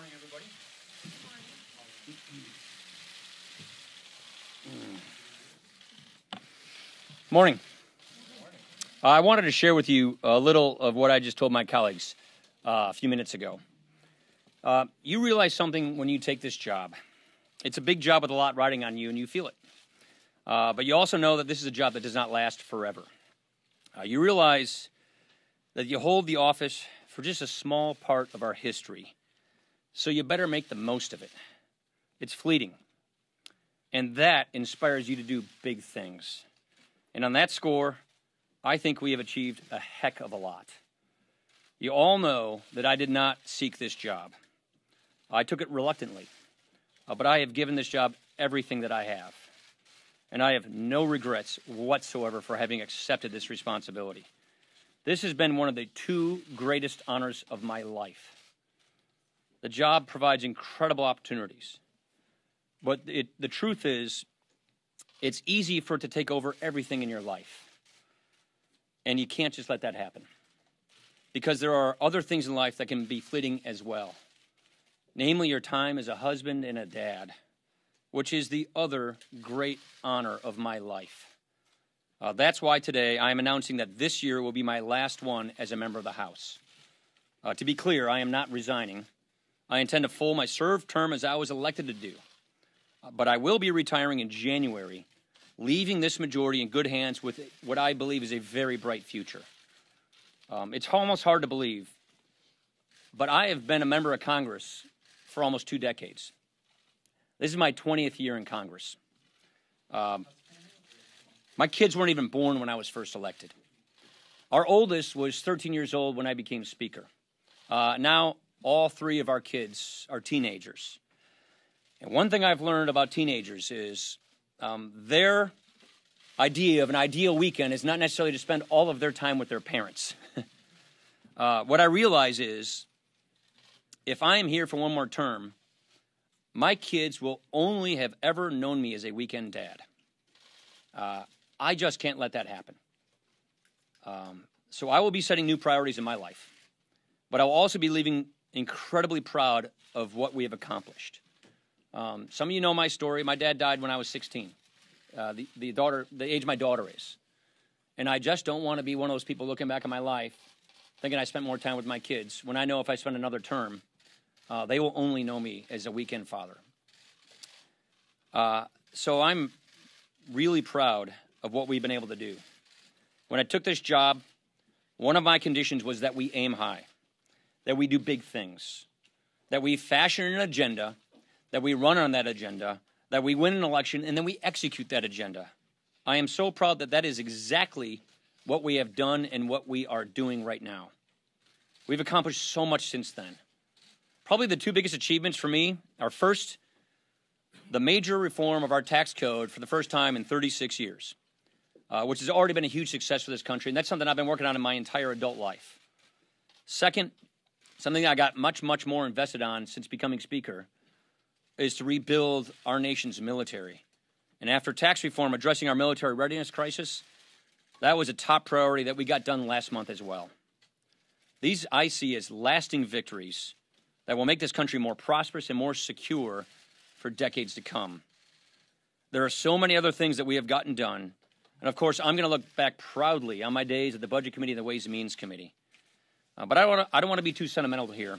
morning, everybody. Morning. I wanted to share with you a little of what I just told my colleagues a few minutes ago. You realize something when you take this job. It's a big job with a lot riding on you, and you feel it. But you also know that this is a job that does not last forever. You realize that you hold the office for just a small part of our history, so you better make the most of it. It's fleeting, and that inspires you to do big things. And on that score, I think we have achieved a heck of a lot. You all know that I did not seek this job. I took it reluctantly, but I have given this job everything that I have. And I have no regrets whatsoever for having accepted this responsibility. This has been one of the two greatest honors of my life. The job provides incredible opportunities. But the truth is, it's easy for it to take over everything in your life. And you can't just let that happen. Because there are other things in life that can be fleeting as well. Namely, your time as a husband and a dad, which is the other great honor of my life. That's why today I am announcing that this year will be my last one as a member of the House. To be clear, I am not resigning. I intend to full my served term as I was elected to do. But I will be retiring in January, leaving this majority in good hands with what I believe is a very bright future. It's almost hard to believe, but I have been a member of Congress for almost 2 decades. This is my 20th year in Congress. My kids weren't even born when I was first elected. Our oldest was 13 years old when I became Speaker. Now, all 3 of our kids are teenagers. And one thing I've learned about teenagers is their idea of an ideal weekend is not necessarily to spend all of their time with their parents. What I realize is, if I am here for one more term, my kids will only have ever known me as a weekend dad. I just can't let that happen. So I will be setting new priorities in my life. But I will also be leaving incredibly proud of what we have accomplished. Some of you know my story. My dad died when I was 16, the age my daughter is. And I just don't want to be one of those people looking back on my life thinking I spent more time with my kids, when I know if I spend another term, they will only know me as a weekend father. So I'm really proud of what we've been able to do. When I took this job, one of my conditions was that we aim high, that we do big things, that we fashion an agenda, that we run on that agenda, that we win an election, and then we execute that agenda. I am so proud that that is exactly what we have done and what we are doing right now. We've accomplished so much since then. Probably the 2 biggest achievements for me are, first, the major reform of our tax code for the first time in 36 years, which has already been a huge success for this country, and that's something I've been working on in my entire adult life. Second, something I got much, much more invested on since becoming Speaker, is to rebuild our nation's military. And after tax reform addressing our military readiness crisis, that was a top priority that we got done last month as well. These I see as lasting victories that will make this country more prosperous and more secure for decades to come. There are so many other things that we have gotten done. And of course, I'm going to look back proudly on my days at the Budget Committee and the Ways and Means Committee. But I don't want to be too sentimental here.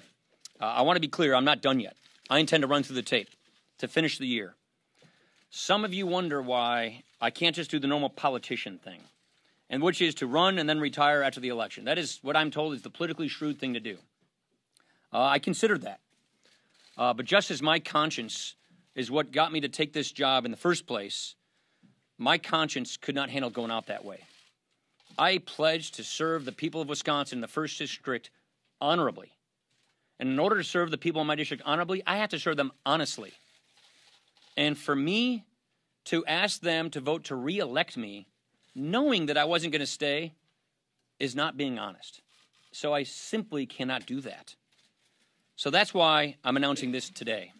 I want to be clear, I'm not done yet. I intend to run through the tape to finish the year. Some of you wonder why I can't just do the normal politician thing, and which is to run and then retire after the election. That is what I'm told is the politically shrewd thing to do. I considered that. But just as my conscience is what got me to take this job in the first place, my conscience could not handle going out that way. I pledged to serve the people of Wisconsin in the 1st District honorably. And in order to serve the people in my district honorably, I have to serve them honestly. And for me to ask them to vote to re-elect me, knowing that I wasn't going to stay, is not being honest. So I simply cannot do that. So that's why I'm announcing this today.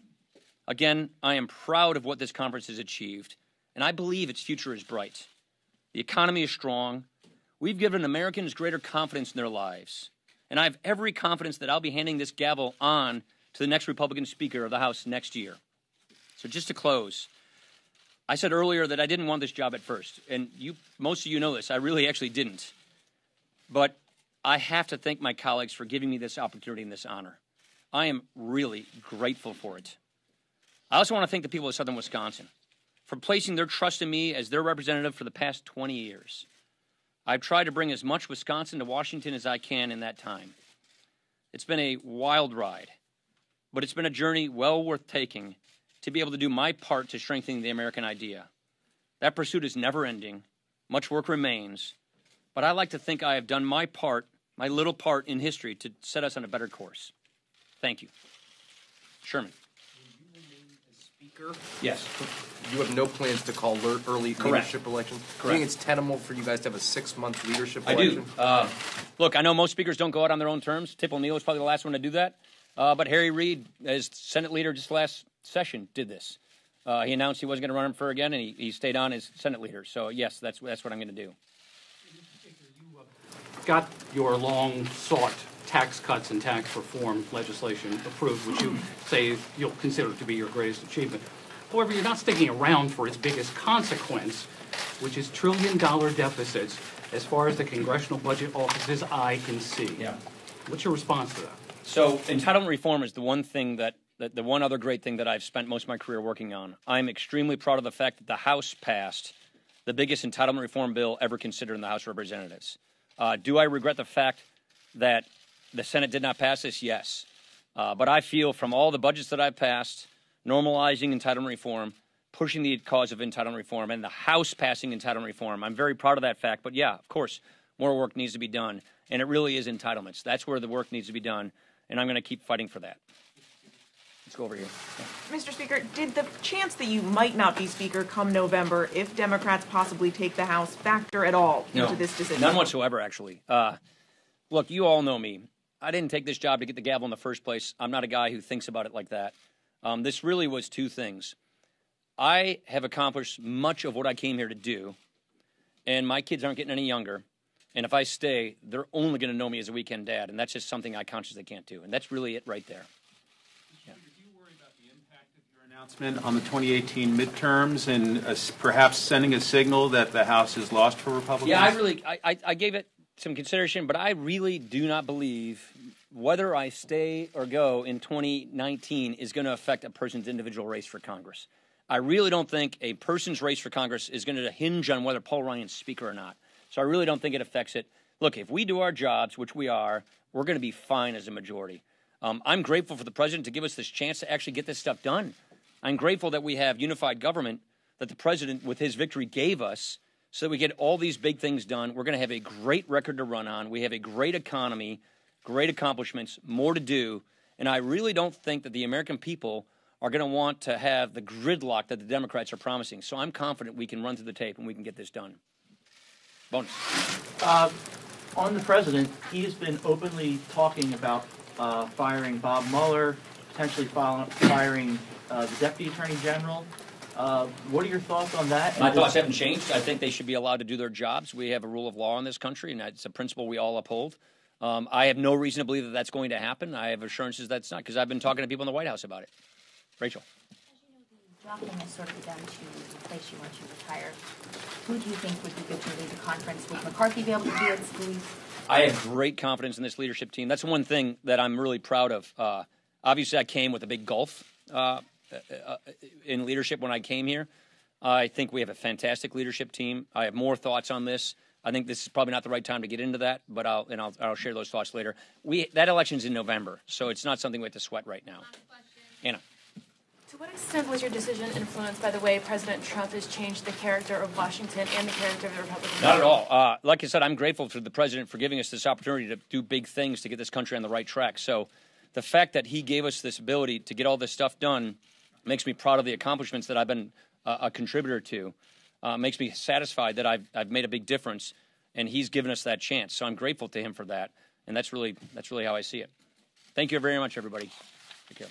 Again, I am proud of what this conference has achieved, and I believe its future is bright. The economy is strong. We've given Americans greater confidence in their lives. And I have every confidence that I'll be handing this gavel on to the next Republican Speaker of the House next year. So just to close, I said earlier that I didn't want this job at first, and most of you know this. I really actually didn't. But I have to thank my colleagues for giving me this opportunity and this honor. I am really grateful for it. I also want to thank the people of Southern Wisconsin for placing their trust in me as their representative for the past 20 years. I've tried to bring as much Wisconsin to Washington as I can in that time. It's been a wild ride, but it's been a journey well worth taking to be able to do my part to strengthening the American idea. That pursuit is never ending. Much work remains, but I like to think I have done my part, my little part in history to set us on a better course. Thank you. Sherman. Will you remain as Speaker? Yes. You have no plans to call early leadership elections? Correct. I think it's tenable for you guys to have a 6-month leadership I election? do. Look, I know most speakers don't go out on their own terms. Tip O'Neill was probably the last one to do that. But Harry Reid, as Senate leader just last session, did this. He announced he wasn't going to run for again, and he stayed on as Senate leader. So, yes, that's what I'm going to do. You got your long-sought tax cuts and tax reform legislation approved, which you say you'll consider to be your greatest achievement. However, you're not sticking around for its biggest consequence, which is trillion-dollar deficits as far as the Congressional Budget Office's eye can see. Yeah. What's your response to that? So entitlement reform is the one thing the one other great thing that I've spent most of my career working on. I'm extremely proud of the fact that the House passed the biggest entitlement reform bill ever considered in the House of Representatives. Do I regret the fact that the Senate did not pass this? Yes. But I feel from all the budgets that I've passed, normalizing entitlement reform, pushing the cause of entitlement reform, and the House passing entitlement reform, I'm very proud of that fact. But yeah, of course, more work needs to be done. And it really is entitlements. That's where the work needs to be done. And I'm going to keep fighting for that. Let's go over here. Yeah. Mr. Speaker, did the chance that you might not be Speaker come November, if Democrats possibly take the House, factor at all into this decision? None whatsoever, actually. Look, you all know me. I didn't take this job to get the gavel in the first place. I'm not a guy who thinks about it like that. This really was two things. I have accomplished much of what I came here to do, and my kids aren't getting any younger. And if I stay, they're only going to know me as a weekend dad, and that's just something I consciously can't do. And that's really it right there. Yeah. Do you worry about the impact of your announcement on the 2018 midterms and perhaps sending a signal that the House is lost for Republicans? Yeah, I gave it some consideration, but I really do not believe whether I stay or go in 2019 is going to affect a person's individual race for Congress. I really don't think a person's race for Congress is going to hinge on whether Paul Ryan's Speaker or not. So I really don't think it affects it. Look, if we do our jobs, which we are, we're going to be fine as a majority. I'm grateful for the president to give us this chance to actually get this stuff done. I'm grateful that we have unified government that the president, with his victory, gave us so that we get all these big things done. We're going to have a great record to run on. We have a great economy, great accomplishments, more to do. And I really don't think that the American people are going to want to have the gridlock that the Democrats are promising. So I'm confident we can run through the tape and we can get this done. Bonus. On the president, he has been openly talking about firing Bob Mueller, potentially firing the Deputy Attorney General. What are your thoughts on that? My thoughts haven't changed. I think they should be allowed to do their jobs. We have a rule of law in this country, and it's a principle we all uphold. I have no reason to believe that that's going to happen. I have assurances that's not, because I've been talking to people in the White House about it. Rachel. As you know, the drop-in has sort of begun to replace you once you retire. Who do you think would be good to lead the conference? Would McCarthy be able to do it? Scalise? I have great confidence in this leadership team. That's one thing that I'm really proud of. Obviously, I came with a big gulf in leadership when I came here. I think we have a fantastic leadership team. I have more thoughts on this. I think this is probably not the right time to get into that, but I'll share those thoughts later. That election's in November, so it's not something we have to sweat right now. Anna. To what extent was your decision influenced by the way President Trump has changed the character of Washington and the character of the Republican Party? Not at all. Like I said, I'm grateful to the president for giving us this opportunity to do big things to get this country on the right track. So the fact that he gave us this ability to get all this stuff done makes me proud of the accomplishments that I've been a contributor to. Makes me satisfied that I've made a big difference, and he's given us that chance. So I'm grateful to him for that, and that's really how I see it. Thank you very much, everybody. Take care.